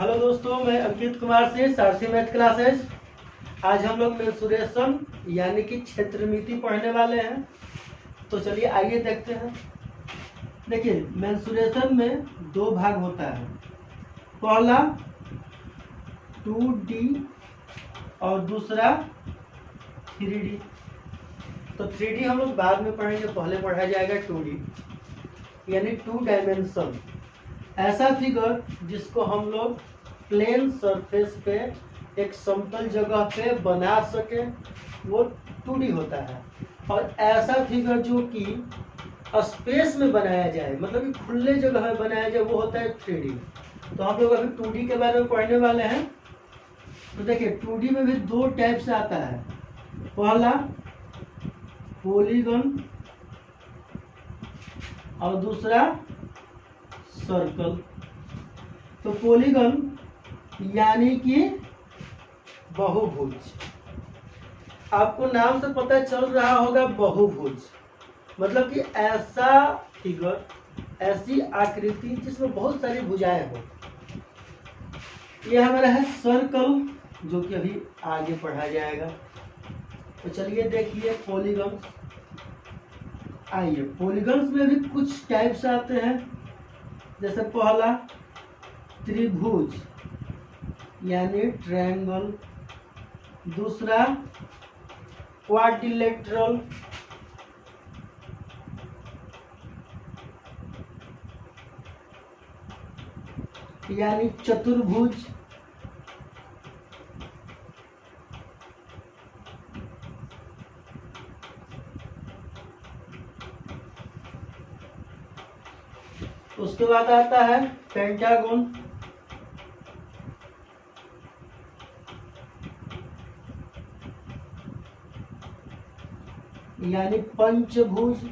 Hello दोस्तों, मैं अंकित कुमार से सारसी मैथ क्लासेज। आज हम लोग मेंसुरेशन यानी कि क्षेत्रमिति पढ़ने वाले हैं। तो चलिए आइए देखते हैं। देखिए, मेंसुरेशन में दो भाग होता है। पहला 2D और दूसरा 3D। तो 3D हम लोग बाद में पढ़ेंगे, पहले पढ़ा जाएगा 2D यानी 2 डायमेंशन। ऐसा फिगर जिसको हम लोग प्लेन सरफेस पे एक समतल जगह पे बना सके, वो 2D होता है। और ऐसा फिगर जो कि स्पेस में बनाया जाए, मतलब कि खुले जगह में बनाया जाए, वो होता है 3D। तो हम लोग अभी 2D के बारे में पढ़ने वाले हैं। तो देखिए, 2D में भी दो टाइप से आता है। पहला पॉलीगन और दूसरा सर्कल। तो पॉलीगन यानी कि बहुभुज। आपको नाम से पता चल रहा होगा बहुभुज, मतलब कि ऐसा फिगर, ऐसी आकृति जिसमें बहुत सारी भुजाएं हो। ये हमारा है सर्कल, जो कि अभी आगे पढ़ा जाएगा। तो चलिए देखिए पॉलीगन। आइए, पॉलीगन्स में भी कुछ टाइप्स आते हैं। जैसे पहला त्रिभुज यानी ट्रायंगल, दूसरा क्वाड्रिलेटरल, यानी चतुर्भुज, उसके बाद आता है पेंटागन, यानी पंचभुज,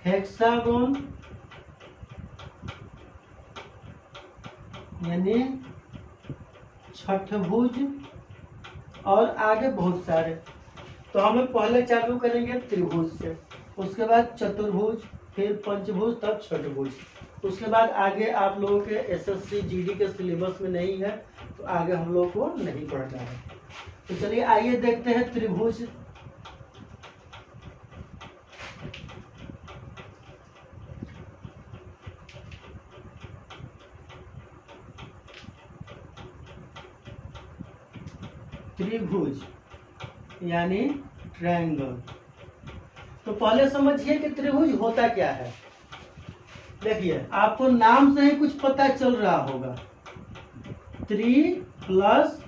हेक्सागन यानी छठभुज, और आगे बहुत सारे। तो हम लोग पहले चालू करेंगे त्रिभुज से, उसके बाद चतुर्भुज, फिर पंचभुज, तब छठभुज। उसके बाद आगे आप लोगों के एसएससी जीडी के सिलेबस में नहीं है, तो आगे हम लोगों को नहीं पढ़ना है। तो चलिए आइए देखते हैं त्रिभुज। त्रिभुज यानी ट्रायंगल। तो पहले समझिए कि त्रिभुज होता क्या है। देखिए, आपको नाम से ही कुछ पता चल रहा होगा, त्रि प्लस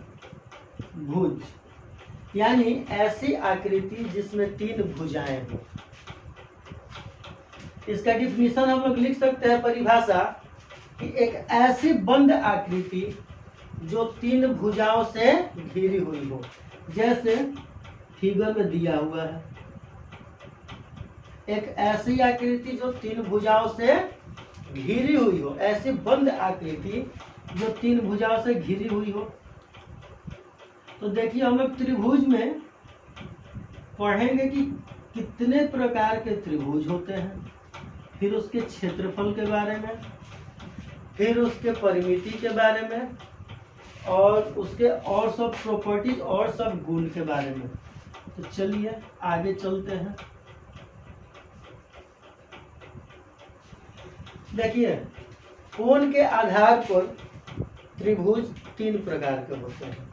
भुज, यानी ऐसी आकृति जिसमें तीन भुजाएं हो। इसका डिफिनीशन हम लोग लिख सकते हैं, परिभाषा, कि एक ऐसी बंद आकृति जो तीन भुजाओं से घिरी हुई हो, जैसे फिगर में दिया हुआ है। एक ऐसी आकृति जो तीन भुजाओं से घिरी हुई हो, ऐसी बंद आकृति जो तीन भुजाओं से घिरी हुई हो। तो देखिए, हम लोग त्रिभुज में पढ़ेंगे कि कितने प्रकार के त्रिभुज होते हैं, फिर उसके क्षेत्रफल के बारे में, फिर उसके परिमिति के बारे में, और उसके और सब प्रॉपर्टीज और सब गुण के बारे में। तो चलिए आगे चलते हैं। देखिए, कोण के आधार पर त्रिभुज तीन प्रकार के होते हैं।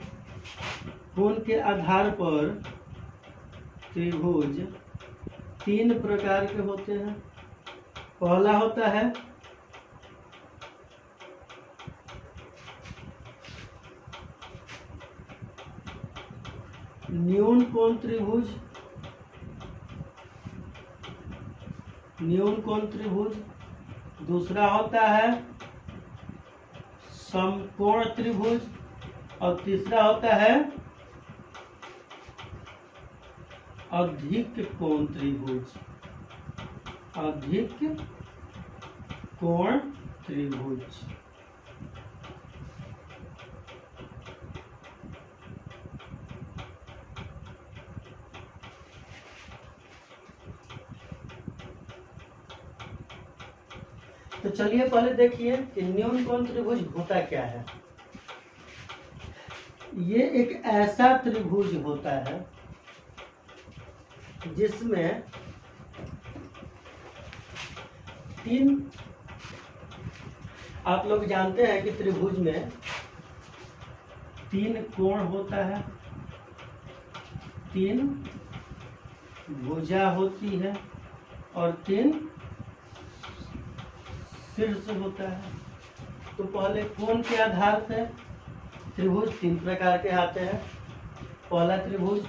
कोण के आधार पर त्रिभुज तीन प्रकार के होते हैं। पहला होता है न्यून कोण त्रिभुज, न्यून कोण त्रिभुज। दूसरा होता है समकोण त्रिभुज, और तीसरा होता है अधिक कोण त्रिभुज, अधिक कोण त्रिभुज। तो चलिए पहले देखिए कि न्यून कोण त्रिभुज होता क्या है। ये एक ऐसा त्रिभुज होता है जिसमें तीन, आप लोग जानते हैं कि त्रिभुज में तीन कोण होता है, तीन भुजा होती है और तीन शीर्ष होता है। तो पहले कोण के आधार पे त्रिभुज तीन प्रकार के आते हैं। पहला त्रिभुज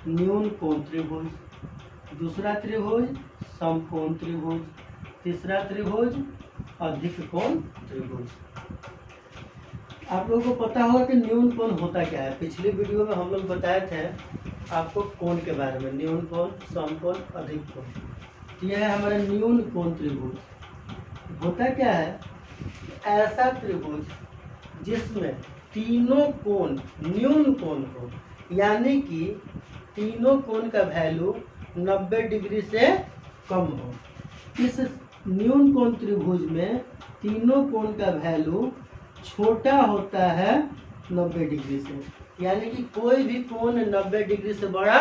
न्यून कोण त्रिभुज, दूसरा त्रिभुज समकोण त्रिभुज, तीसरा त्रिभुज अधिक कोण त्रिभुज। आप लोगों को पता होगा कि न्यून कोण होता क्या है। पिछली वीडियो में हम लोग बताए थे आपको कोण के बारे में, न्यून कोण, समकोण, अधिक कोण। यह है हमारा न्यून कोण त्रिभुज। होता क्या है, ऐसा त्रिभुज जिसमें तीनों कोण न्यून कोण हो, यानी कि तीनों कोण का वैल्यू 90 डिग्री से कम हो। इस न्यून कोण त्रिभुज में तीनों कोण का वैल्यू छोटा होता है 90 डिग्री से, यानी कि कोई भी कोण 90 डिग्री से बड़ा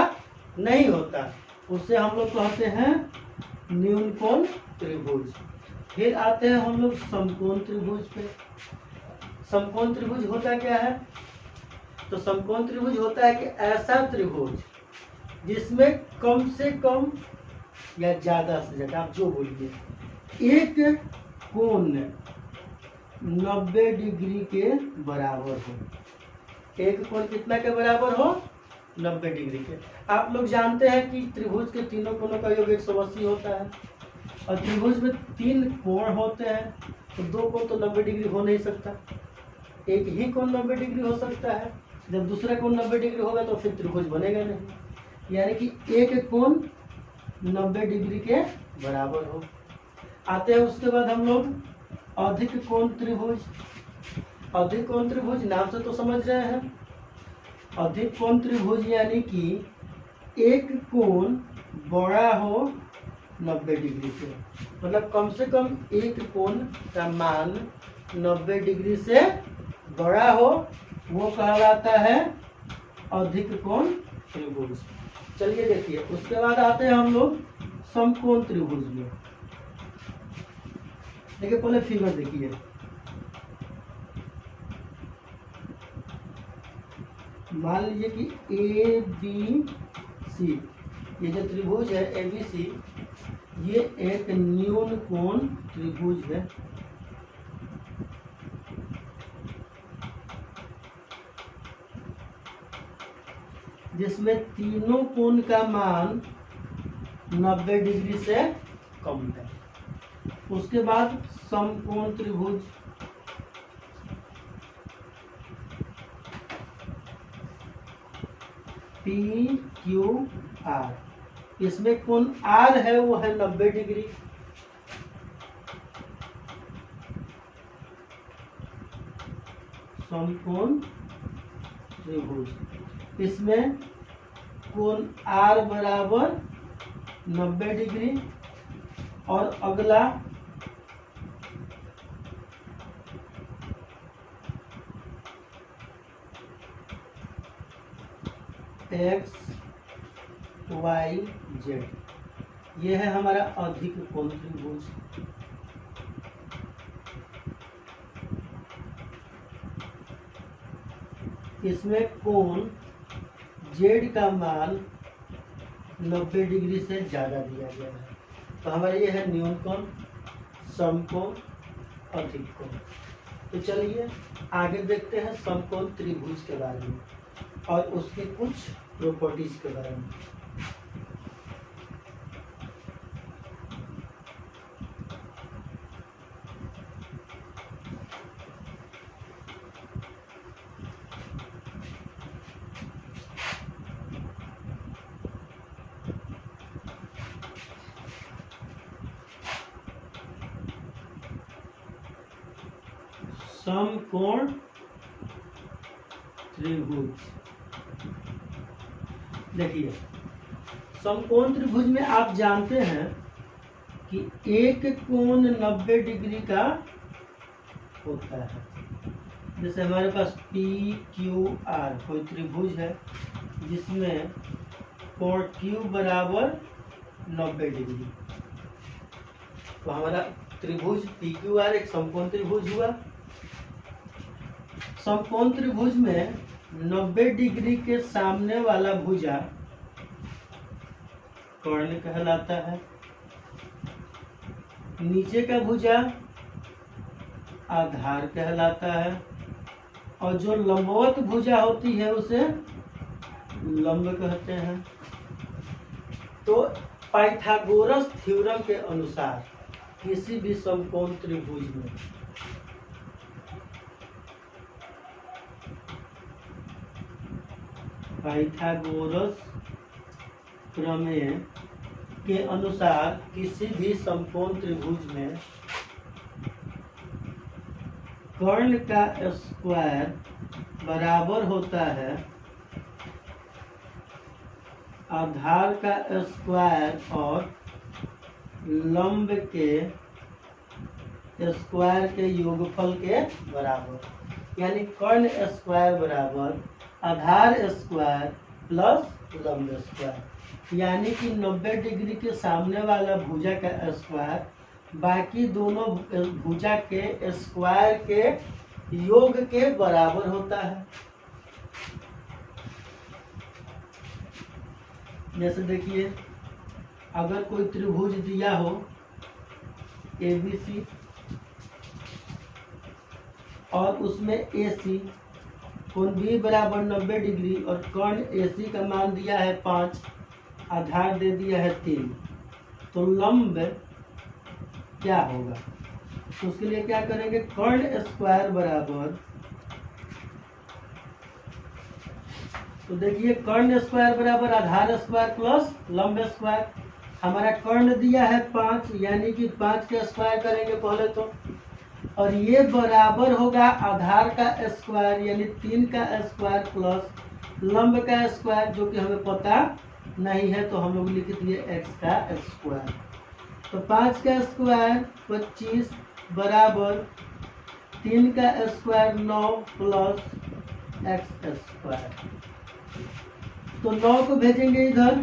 नहीं होता। उसे हम लोग कहते हैं न्यून कोण त्रिभुज। फिर आते हैं हम लोग समकोण त्रिभुज पे। समकोण त्रिभुज होता क्या है, तो समकोण त्रिभुज होता है कि ऐसा त्रिभुज जिसमें कम से कम या ज्यादा से ज्यादा, आप जो बोलिए, एक कोण 90 डिग्री के बराबर हो। एक कोण कितना के बराबर हो, 90 डिग्री के। आप लोग जानते हैं कि त्रिभुज के तीनों कोणों का योग 180 होता है और त्रिभुज में तीन कोण होते हैं, तो दो कोण तो 90 डिग्री हो नहीं सकता, एक ही कोण 90 डिग्री हो सकता है। जब दूसरा कोण 90 डिग्री होगा तो फिर त्रिभुज बनेगा नहीं, यानी कि एक कोण 90 डिग्री के बराबर हो। आते हैं उसके बाद हम लोग अधिक कोण त्रिभुज। अधिक कोण त्रिभुज नाम से तो समझ रहे हैं। अधिक कोण त्रिभुज यानी कि एक कोण बड़ा हो 90 डिग्री से, मतलब कम से कम एक कोण का मान 90 डिग्री से बड़ा हो, वो कहलाता है अधिक कोण त्रिभुज। चलिए देखिए, उसके बाद आते हैं हम लोग समकोण त्रिभुज में। देखिए पहले फिगर देखिए, मान लीजिए कि ए बी सी, ये जो त्रिभुज है ए बी सी, ये एक न्यून कोण त्रिभुज है। जिसमें तीनों कोण का मान 90 डिग्री से कम है। उसके बाद समकोण त्रिभुज, पी क्यू आर, इसमें कोण आर है वो है 90 डिग्री। समकोण त्रिभुज, इसमें कोण आर बराबर 90 डिग्री और अगला एक्स वाई जेड, ये है हमारा अधिक कोण त्रिभुज। इसमें कोण जेड का मान 90 डिग्री से ज्यादा दिया गया है। तो हमारा ये है न्यून कोण, समकोण, अधिक कोण। तो चलिए आगे देखते हैं समकोण त्रिभुज के बारे में और उसके कुछ प्रॉपर्टीज के बारे में। समकोण त्रिभुज, देखिए समकोण त्रिभुज में आप जानते हैं कि एक कोण 90 डिग्री का होता है। जैसे हमारे पास पी क्यू आर कोई त्रिभुज है जिसमें कोण Q बराबर 90 डिग्री, तो हमारा त्रिभुज पी क्यू आर एक समकोण त्रिभुज हुआ। समकोण त्रिभुज में 90 डिग्री के सामने वाला भुजा कर्ण कहलाता है, नीचे का भुजा आधार कहलाता है, और जो लंबवत भुजा होती है उसे लंब कहते हैं। तो पाइथागोरस थ्योरम के अनुसार किसी भी समकोण त्रिभुज में पाइथागोरस प्रमेय के अनुसार किसी भी समकोण त्रिभुज में कर्ण का स्क्वायर बराबर होता है आधार का स्क्वायर और लंब के स्क्वायर के योगफल के बराबर, यानी कर्ण स्क्वायर बराबर आधार स्क्वायर प्लस लंब स्क्वायर, यानी कि 90 डिग्री के सामने वाला भुजा का स्क्वायर बाकी दोनों भुजा के स्क्वायर के योग के बराबर होता है। जैसे देखिए, अगर कोई त्रिभुज दिया हो ABC और उसमें AC कोण B बराबर 90 डिग्री और कर्ण AC का मान दिया है 5, आधार दे दिया है 3, तो लंब क्या होगा? तो उसके लिए क्या करेंगे, कर्ण स्क्वायर बराबर, तो देखिए कर्ण स्क्वायर बराबर आधार स्क्वायर प्लस लंब स्क्वायर। हमारा कर्ण दिया है 5, यानी कि 5 का स्क्वायर करेंगे पहले तो, और ये बराबर होगा आधार का स्क्वायर यानी 3 का स्क्वायर प्लस लंब का स्क्वायर, जो कि हमें पता नहीं है तो हम लोग लिख दिए x का स्क्वायर। तो 5 का स्क्वायर 25 बराबर 3 का स्क्वायर 9 प्लस x स्क्वायर। तो 9 को भेजेंगे इधर,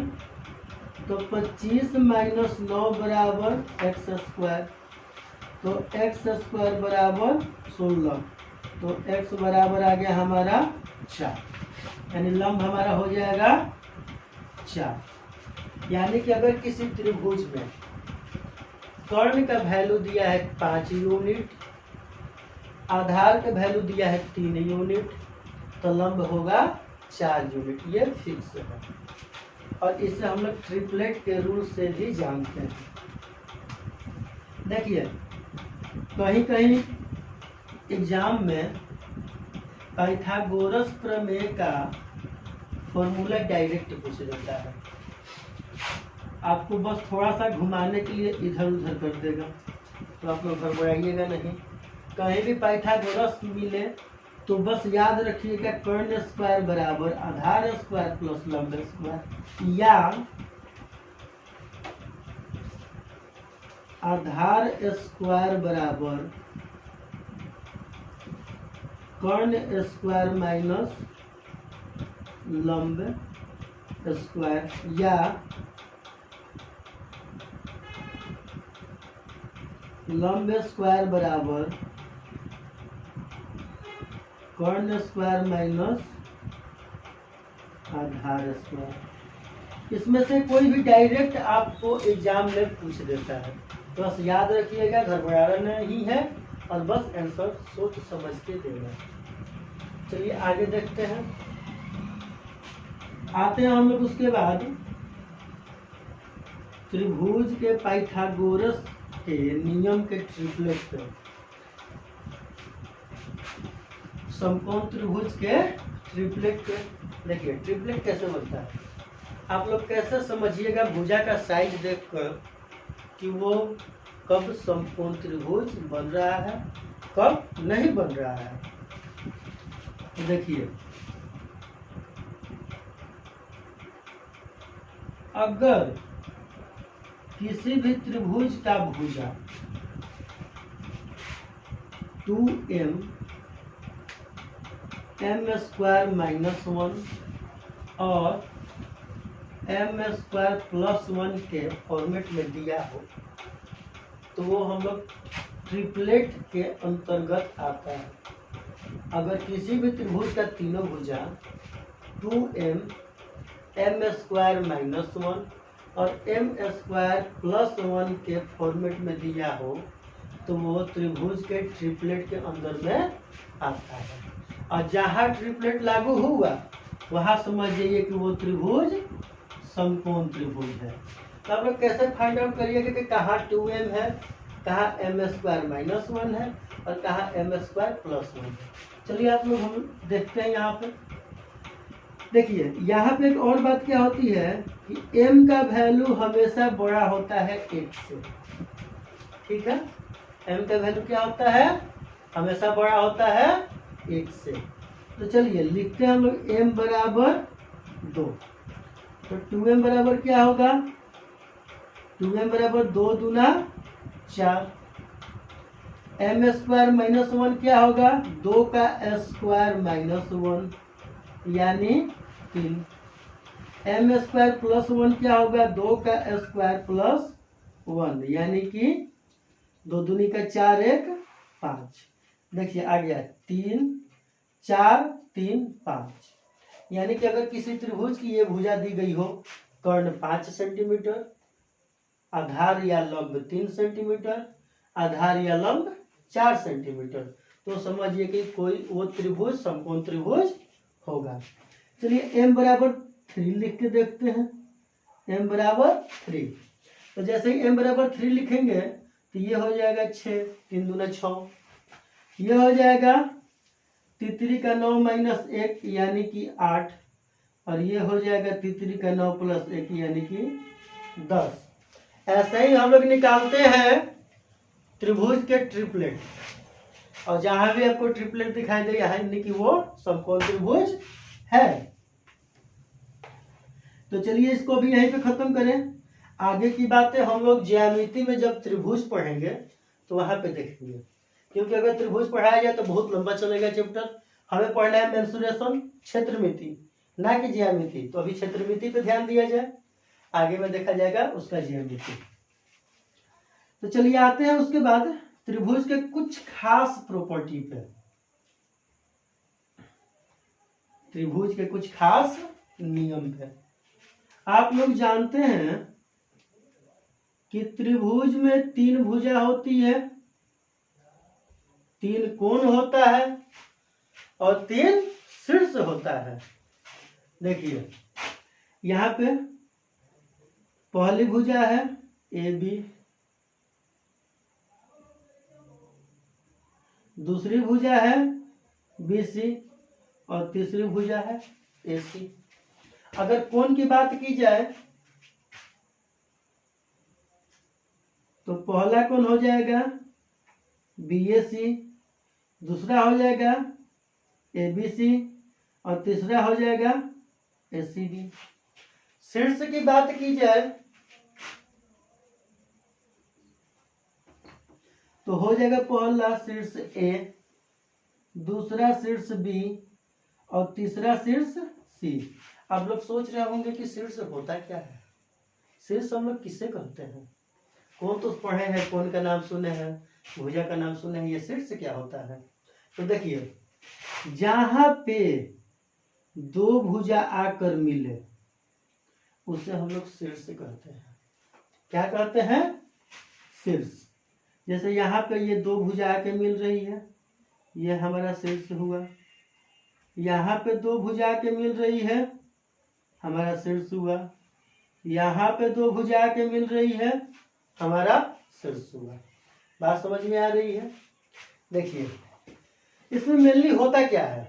तो 25 माइनस 9 बराबर x स्क्वायर, तो x स्क्वायर बराबर 16, तो x बराबर आ गया हमारा 4, यानी लंब हमारा हो जाएगा 4। यानी कि अगर किसी त्रिभुज में कर्ण का वैल्यू दिया है 5 यूनिट, आधार का वैल्यू दिया है 3 यूनिट, तो लंब होगा 4 यूनिट, ये फिक्स है। और इसे हम लोग ट्रिपलेट के रूल से भी जानते हैं। देखिए कहीं कहीं एग्जाम में पाइथागोरस प्रमेय का फॉर्मूला डायरेक्ट पूछ देता है, आपको बस थोड़ा सा घुमाने के लिए इधर उधर कर देगा, तो आप लोग घबराइएगा नहीं। कहीं भी पाइथागोरस मिले तो बस याद रखिएगा कर्ण स्क्वायर बराबर आधार स्क्वायर प्लस लंब स्क्वायर, या आधार स्क्वायर बराबर कर्ण स्क्वायर माइनस लंब स्क्वायर, या लंब स्क्वायर बराबर कर्ण स्क्वायर माइनस आधार स्क्वायर। इसमें से कोई भी डायरेक्ट आपको एग्जाम में पूछ देता है, तो बस याद रखिएगा, घबराना नहीं है और बस आंसर सोच समझ के देना। चलिए आगे देखते हैं। आते हैं हम लोग उसके बाद त्रिभुज के पाइथागोरस के नियम के ट्रिपलेट पे। समकोण त्रिभुज के ट्रिपलेट पे देखिए ट्रिपलेट कैसे बनता है, आप लोग कैसे समझिएगा भुजा का साइज देखकर कि वो कब समकोण त्रिभुज बन रहा है कब नहीं बन रहा है। तो देखिए अगर किसी भी त्रिभुज का भुजा 2m m² -1 और m² + 1 के फॉर्मेट में दिया हो तो वो हम लोग ट्रिपलेट के अंतर्गत आता है। अगर किसी भी त्रिभुज का तीनों भुजा 2m m² -1 और m² + 1 के फॉर्मेट में दिया हो तो वो त्रिभुज के ट्रिपलेट के अंदर में आता है। और जहाँ ट्रिपलेट लागू हुआ वहाँ समझ जाइए कि वो त्रिभुज समकोण त्रिभुज है। तो आप लोग कैसे फाइंड आउट करिएगा कि कहाँ 2m है, कहाँ m² -1 है और कहाँ m² + 1 है। चलिए आप लोग हम देखते हैं। यहाँ पे देखिए, यहाँ पे एक और बात क्या होती है कि m का वैल्यू हमेशा बड़ा होता है 1 से। ठीक है, m का वैल्यू क्या होता है, हमेशा बड़ा होता है 1 से। तो चलिए लिखते हैं हम लोग m = 2। तो 2m बराबर क्या होगा, 2m = 2 दूना 4। m² -1 क्या होगा, 2 का स्क्वायर -1 यानी 3। m² + 1 क्या होगा, 2 का स्क्वायर + 1 यानी कि 2 दूनी का 4 1 5। देखिए आ गया 3 4 3 5। यानी कि अगर किसी त्रिभुज की ये भुजा दी गई हो, कर्ण 5 सेंटीमीटर, आधार या लंब 3 सेंटीमीटर, आधार या लंब 4 सेंटीमीटर, तो समझिए कि कोई वो त्रिभुज समकोण त्रिभुज होगा। चलिए m = 3 लिख के देखते हैं। m = 3। तो जैसे ही m = 3 लिखेंगे तो ये हो जाएगा 6, 3 दूना 6। ये हो जाएगा 3 का 9 - 1 यानी कि 8 और ये हो जाएगा 3 का 9 + 1 यानी कि 10। ऐसे ही हम लोग निकालते हैं त्रिभुज के ट्रिपलेट, और जहां भी आपको ट्रिपलेट दिखाई दे यानी कि वो समकोण त्रिभुज है। तो चलिए इसको भी यहीं पे खत्म करें। आगे की बातें हम लोग ज्यामिति में जब त्रिभुज पढ़ेंगे तो वहां पे देखेंगे, क्योंकि अगर त्रिभुज पढ़ाया जाए तो बहुत लंबा चलेगा चैप्टर। हमें पढ़ना है मेंसुरेशन, क्षेत्रमिति, ना कि ज्यामिति। तो अभी क्षेत्रमिति पे ध्यान दिया जाए, आगे में देखा जाएगा उसका ज्यामिति। तो चलिए आते हैं उसके बाद त्रिभुज के कुछ खास प्रॉपर्टी पे। त्रिभुज के कुछ खास नियम पे। आप लोग जानते हैं कि त्रिभुज में 3 भुजा होती है, 3 कोण होता है और 3 शीर्ष होता है। देखिए यहाँ पे पहली भुजा है AB, दूसरी भुजा है BC और तीसरी भुजा है AC। अगर कोण की बात की जाए तो पहला कोण हो जाएगा BAC, दूसरा हो जाएगा ABC और तीसरा हो जाएगा ACB। शीर्ष की बात की जाए तो हो जाएगा पहला शीर्ष A, दूसरा शीर्ष B और तीसरा शीर्ष C। आप लोग सोच रहे होंगे कि शीर्ष होता क्या है। शीर्ष हम लोग किससे कहते हैं, कौन तो पढ़े हैं, कौन का नाम सुने हैं, भुजा का नाम सुने हैं, ये शीर्ष क्या होता है। तो देखिए जहां पे 2 भुजा आकर मिले उसे हम लोग शीर्ष कहते हैं। क्या कहते हैं, शीर्ष। जैसे यहाँ पे ये 2 भुजा आके मिल रही है, ये हमारा शीर्ष हुआ। यहाँ पे 2 भुजा आके मिल रही है, हमारा शीर्ष हुआ। यहाँ पे 2 भुजा आके मिल रही है, हमारा शीर्ष हुआ। बात समझ में आ रही है। देखिए इसमें मेनली होता क्या है,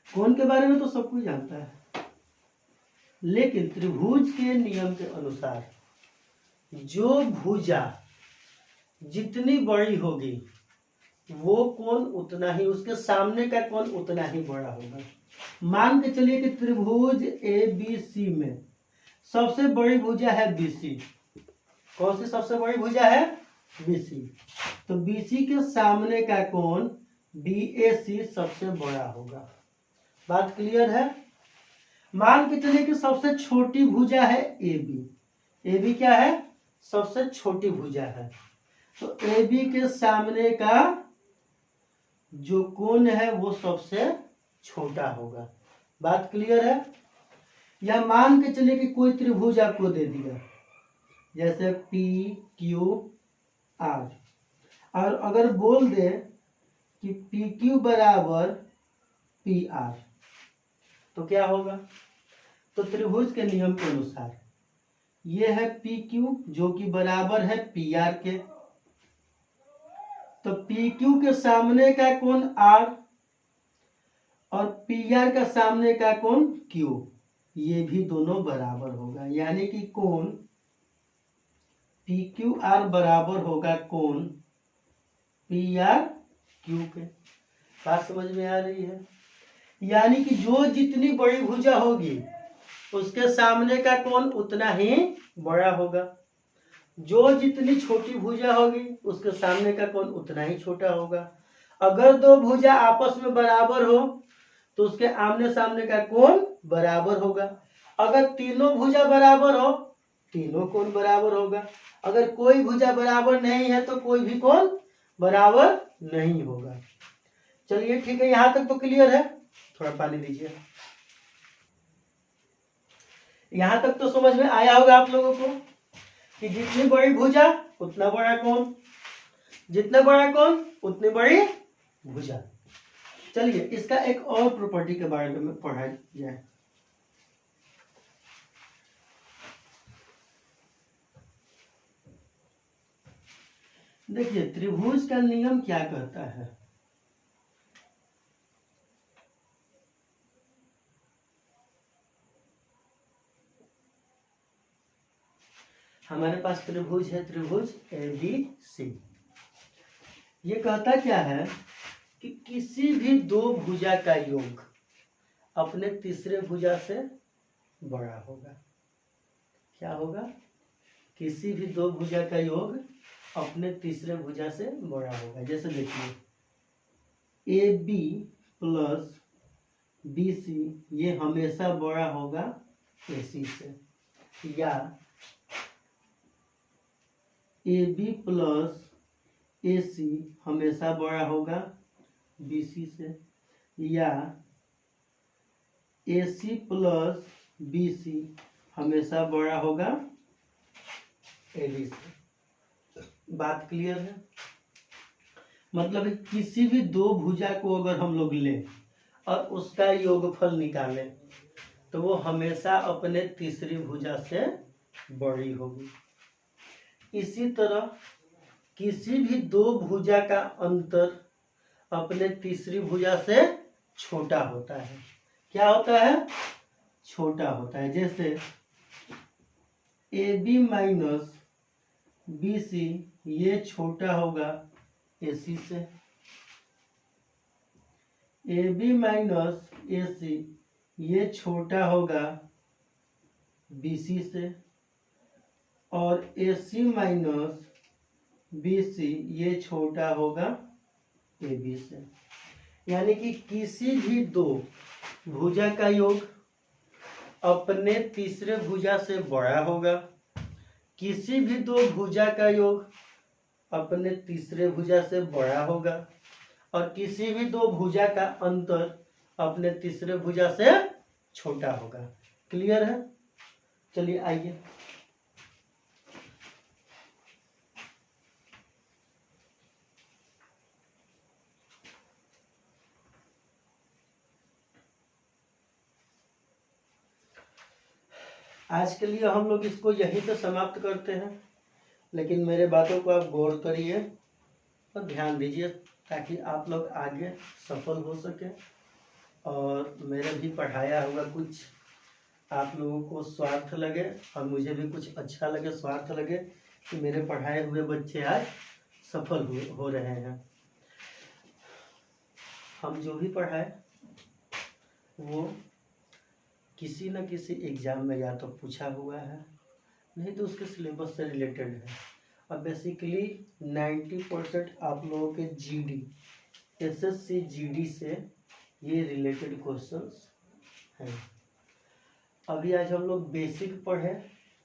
कोण के बारे में तो सब कुछ जानता है, लेकिन त्रिभुज के नियम के अनुसार जो भुजा जितनी बड़ी होगी वो कोण उतना ही, उसके सामने का कोण उतना ही बड़ा होगा। मान के चलिए कि त्रिभुज ABC में सबसे बड़ी भुजा है बीसी। कौन सी सबसे बड़ी भुजा है? बीसी। तो बीसी के सामने का कोण बीएसी सबसे बड़ा होगा। बात क्लियर है? मान के चलिए कि सबसे छोटी भुजा है एबी। एबी क्या है? सबसे छोटी भुजा है। तो एबी के सामने का जो कोण है वो सबसे छोटा होगा। बात क्लियर है? या मान के चलिए कि कोई त्रिभुज आपको दे दिया, जैसे पी क्यू आर, और अगर बोल दे कि पी क्यू बराबर पी आर, तो क्या होगा? तो त्रिभुज के नियम के अनुसार ये है पी क्यू जो कि बराबर है पी आर के, तो पी क्यू के सामने का कोण आर और पी आर का सामने का कोण क्यू, ये भी दोनों बराबर होगा। यानी कि कोण पी क्यू आर बराबर होगा कोण पी आर क्यू के। बात समझ में आ रही है? यानी कि जो जितनी बड़ी भुजा होगी उसके सामने का कोण उतना ही बड़ा होगा, जो जितनी छोटी भुजा होगी उसके सामने का कोण उतना ही छोटा होगा। अगर दो भुजा आपस में बराबर हो तो उसके आमने सामने का कोण बराबर होगा। अगर तीनों भुजा बराबर हो, तीनों कोण बराबर होगा। अगर कोई भुजा बराबर नहीं है तो कोई भी कोण बराबर नहीं होगा। चलिए ठीक है, यहां तक तो क्लियर है? थोड़ा पानी दीजिए। यहां तक तो समझ में आया होगा आप लोगों को कि जितनी बड़ी भुजा उतना बड़ा कोण, जितना बड़ा कोण उतनी बड़ी भुजा। चलिए इसका एक और प्रॉपर्टी के बारे में पढ़ा जाए। देखिए त्रिभुज का नियम क्या कहता है? हमारे पास त्रिभुज है, त्रिभुज एबीसी। ये कहता क्या है कि किसी भी दो भुजा का योग अपने तीसरे भुजा से बड़ा होगा। क्या होगा? किसी भी दो भुजा का योग अपने तीसरे भुजा से बड़ा होगा। जैसे देखिए A B plus B C ये हमेशा बड़ा होगा ए सी से, या ए बी प्लस ए सी हमेशा बड़ा होगा बी सी से, या ए सी प्लस बी सी हमेशा बड़ा होगा ए बी से। बात क्लियर है? मतलब किसी भी दो भुजा को अगर हम लोग लें और उसका योगफल निकालें तो वो हमेशा अपने तीसरी भुजा से बड़ी होगी। इसी तरह किसी भी दो भुजा का अंतर अपने तीसरी भुजा से छोटा होता है। क्या होता है? छोटा होता है। जैसे A B minus B C ये छोटा होगा ए सी से, ए बी माइनस ए सी ये छोटा होगा बी सी से, और ए सी माइनस बी सी ये छोटा होगा ए बी से। यानी कि किसी भी दो भुजा का योग अपने तीसरे भुजा से बड़ा होगा, किसी भी दो भुजा का योग अपने तीसरे भुजा से बड़ा होगा, और किसी भी दो भुजा का अंतर अपने तीसरे भुजा से छोटा होगा। क्लियर है? चलिए आइए आज के लिए हम लोग इसको यहीं पे समाप्त करते हैं, लेकिन मेरे बातों को आप गौर करिए और ध्यान दीजिए ताकि आप लोग आगे सफल हो सके और मेरे भी पढ़ाया हुआ कुछ आप लोगों को स्वार्थ लगे और मुझे भी कुछ अच्छा लगे, स्वार्थ लगे कि मेरे पढ़ाए हुए बच्चे आज सफल हो रहे हैं। हम जो भी पढ़ाए वो किसी न किसी एग्जाम में या तो पूछा हुआ है, नहीं तो उसके सिलेबस से रिलेटेड है। अब बेसिकली 90% आप लोगों के जीडी एसएससी जीडी से ये रिलेटेड क्वेश्चंस हैं। अभी आज हम लोग बेसिक पढ़े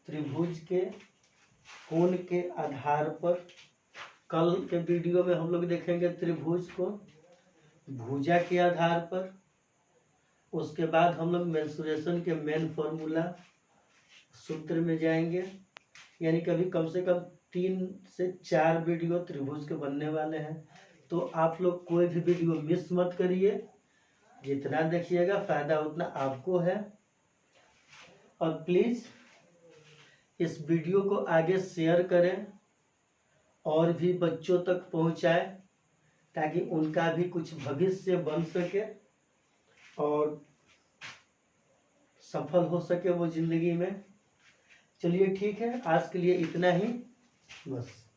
त्रिभुज के कोण के आधार पर। कल के वीडियो में हम लोग देखेंगे त्रिभुज को भुजा के आधार पर। उसके बाद हम लोग मेंसुरेशन के मेन फॉर्मूला सूत्र में जाएंगे। यानी कभी कम से कम 3 से 4 वीडियो त्रिभुज के बनने वाले हैं, तो आप लोग कोई भी वीडियो मिस मत करिए। जितना देखिएगा फायदा उतना आपको है। और प्लीज़ इस वीडियो को आगे शेयर करें और भी बच्चों तक पहुंचाएं, ताकि उनका भी कुछ भविष्य बन सके और सफल हो सके वो जिंदगी में। चलिए ठीक है, आज के लिए इतना ही बस।